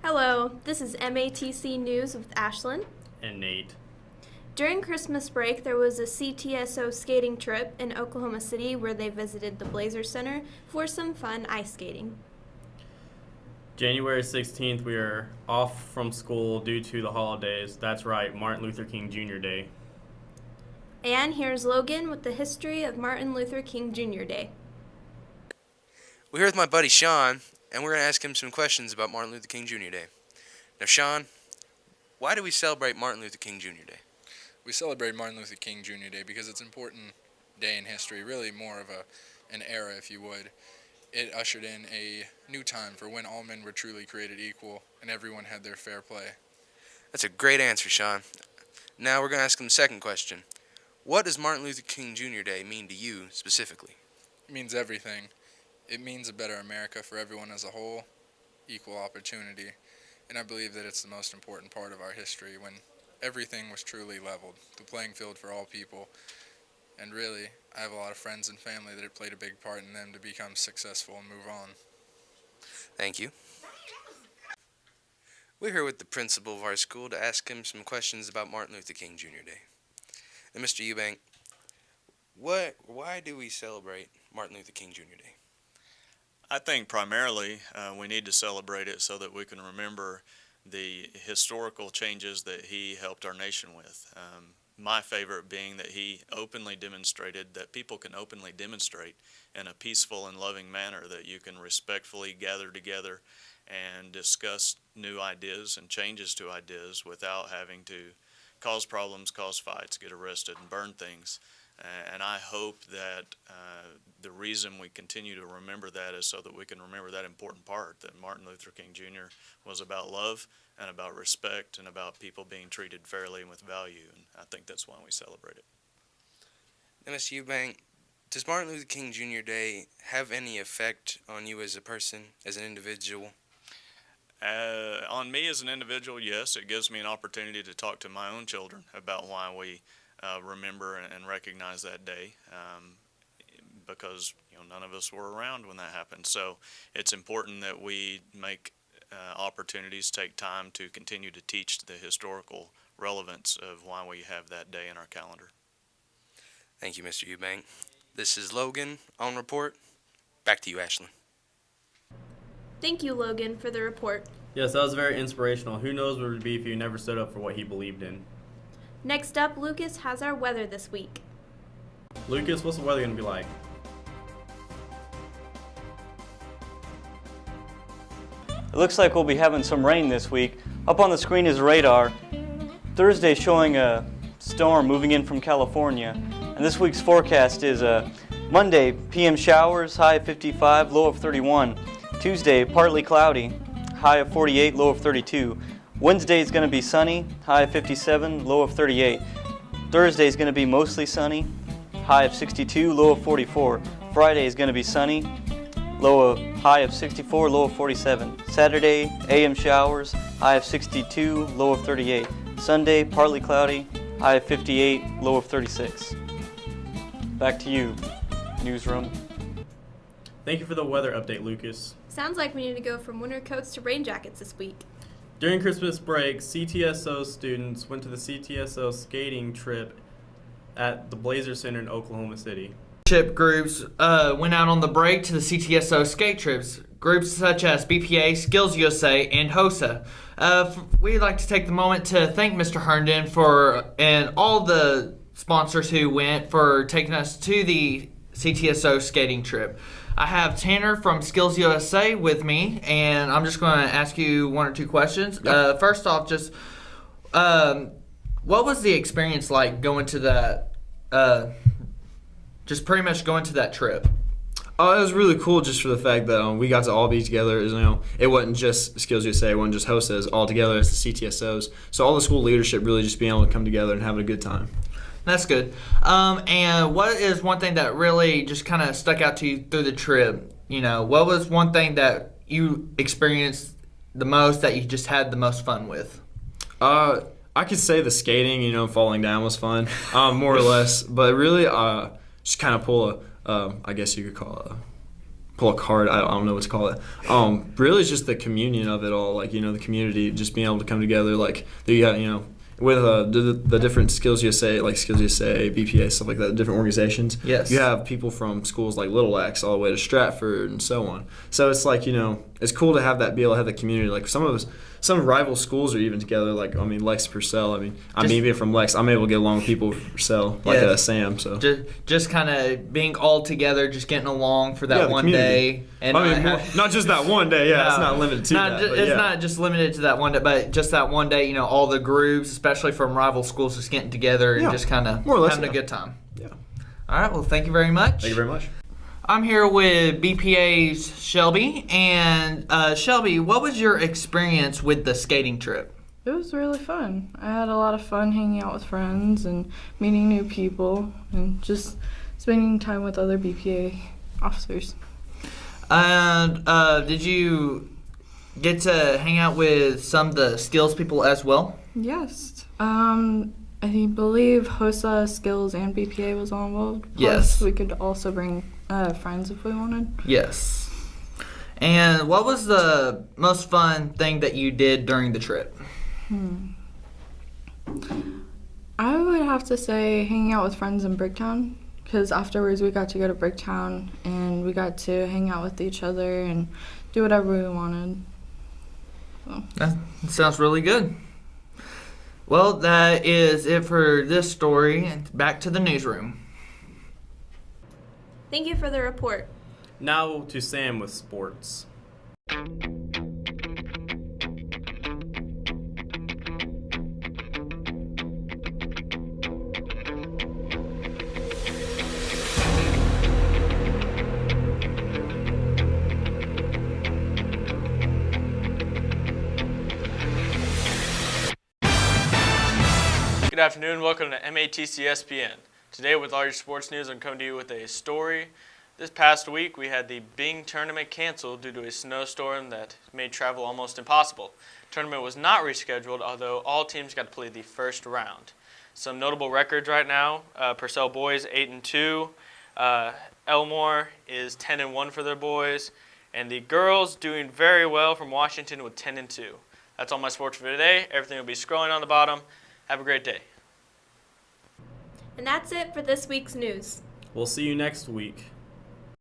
Hello, this is MATC News with Ashlyn and Nate. During Christmas break, there was a CTSO skating trip in Oklahoma City where they visited the Blazer Center for some fun ice skating. January 16th, we are off from school due to the holidays. That's right, Martin Luther King Jr. Day. And here's Logan with the history of Martin Luther King Jr. Day. We're here with my buddy Sean, and we're going to ask him some questions about Martin Luther King Jr. Day. Now, Sean, why do we celebrate Martin Luther King Jr. Day? We celebrate Martin Luther King Jr. Day because it's an important day in history, really more of an era, if you would. It ushered in a new time for when all men were truly created equal and everyone had their fair play. That's a great answer, Sean. Now we're going to ask him the second question. What does Martin Luther King Jr. Day mean to you specifically? It means everything. It means a better America for everyone as a whole, equal opportunity, and I believe that it's the most important part of our history when everything was truly leveled, the playing field for all people. And really, I have a lot of friends and family that have played a big part in them to become successful and move on. Thank you. We're here with the principal of our school to ask him some questions about Martin Luther King Jr. Day. And Mr. Eubank, why do we celebrate Martin Luther King Jr. Day? I think primarily we need to celebrate it so that we can remember the historical changes that he helped our nation with. My favorite being that he openly demonstrated that people can openly demonstrate in a peaceful and loving manner, that you can respectfully gather together and discuss new ideas and changes to ideas without having to cause problems, cause fights, get arrested, and burn things. And I hope that the reason we continue to remember that is so that we can remember that important part, that Martin Luther King Jr. was about love and about respect and about people being treated fairly and with value. And I think that's why we celebrate it. Now, Mr. Eubank, does Martin Luther King Jr. Day have any effect on you as a person, as an individual? On me as an individual, yes. It gives me an opportunity to talk to my own children about why we remember and recognize that day, because none of us were around when that happened. So it's important that we make opportunities, take time to continue to teach the historical relevance of why we have that day in our calendar. Thank you, Mr. Eubank. This is Logan on report. Back to you, Ashlyn. Thank you, Logan, for the report. Yes, that was very inspirational. Who knows what it would be if you never stood up for what he believed in. Next up, Lucas has our weather this week. Lucas, what's the weather going to be like? It looks like we'll be having some rain this week. Up on the screen is radar. Thursday showing a storm moving in from California. And this week's forecast is Monday, PM showers, high of 55, low of 31. Tuesday, partly cloudy, high of 48, low of 32. Wednesday is going to be sunny, high of 57, low of 38. Thursday is going to be mostly sunny, high of 62, low of 44. Friday is going to be sunny, high of 64, low of 47. Saturday, AM showers, high of 62, low of 38. Sunday, partly cloudy, high of 58, low of 36. Back to you, newsroom. Thank you for the weather update, Lucas. Sounds like we need to go from winter coats to rain jackets this week. During Christmas break, CTSO students went to the CTSO skating trip at the Blazer Center in Oklahoma City. Groups went out on the break to the CTSO skate trips. Groups such as BPA, Skills USA, and HOSA. We'd like to take the moment to thank Mr. Herndon and all the sponsors who went for taking us to the CTSO skating trip. I have Tanner from Skills USA with me, and I'm just going to ask you one or two questions. Yep. First off, just what was the experience like going to that, just pretty much going to that trip? Oh, it was really cool just for the fact that we got to all be together. It wasn't just Skills USA, it wasn't just HOSA, it was all together as the CTSOs. So all the school leadership really just being able to come together and having a good time. That's good. And what is one thing that really just kind of stuck out to you through the trip? You know, what was one thing that you experienced the most that you just had the most fun with? I could say the skating, falling down was fun, more or less. But really, just kind of I guess you could call it pull a card. I don't know what to call it. Really, it's just the communion of it all. Like, the community, just being able to come together. Like, with the different Skills USA, like Skills USA, BPA, stuff like that, different organizations. Yes. You have people from schools like Little X all the way to Stratford and so on. So it's like, it's cool to be able to have that community. Like some rival schools are even together. Like, Lex Purcell. I'm even from Lex. I'm able to get along with people from Purcell, like Sam. So just kind of being all together, just getting along for that one community. day. And not just that one day. Yeah, it's not limited to that. It's not just limited to that one day, but just that one day. All the groups, especially from rival schools, just getting together and just kind of having a good time. Yeah. All right. Well, thank you very much. Thank you very much. I'm here with BPA's Shelby. And Shelby, what was your experience with the skating trip? It was really fun. I had a lot of fun hanging out with friends and meeting new people and just spending time with other BPA officers. And did you get to hang out with some of the skills people as well? Yes. I believe HOSA, Skills, and BPA was all involved. Yes. Plus, we could also bring friends if we wanted. Yes. And what was the most fun thing that you did during the trip? I would have to say hanging out with friends in Bricktown, because afterwards we got to go to Bricktown and we got to hang out with each other and do whatever we wanted. So. That sounds really good. Well, that is it for this story. Back to the newsroom. Thank you for the report. Now to Sam with sports. Good afternoon, welcome to MATC SPN. Today with all your sports news, I'm coming to you with a story. This past week we had the Bing tournament canceled due to a snowstorm that made travel almost impossible. The tournament was not rescheduled, although all teams got to play the first round. Some notable records right now, Purcell boys 8-2, Elmore is 10-1 for their boys, and the girls doing very well from Washington with 10-2. That's all my sports for today. Everything will be scrolling on the bottom. Have a great day. And that's it for this week's news. We'll see you next week.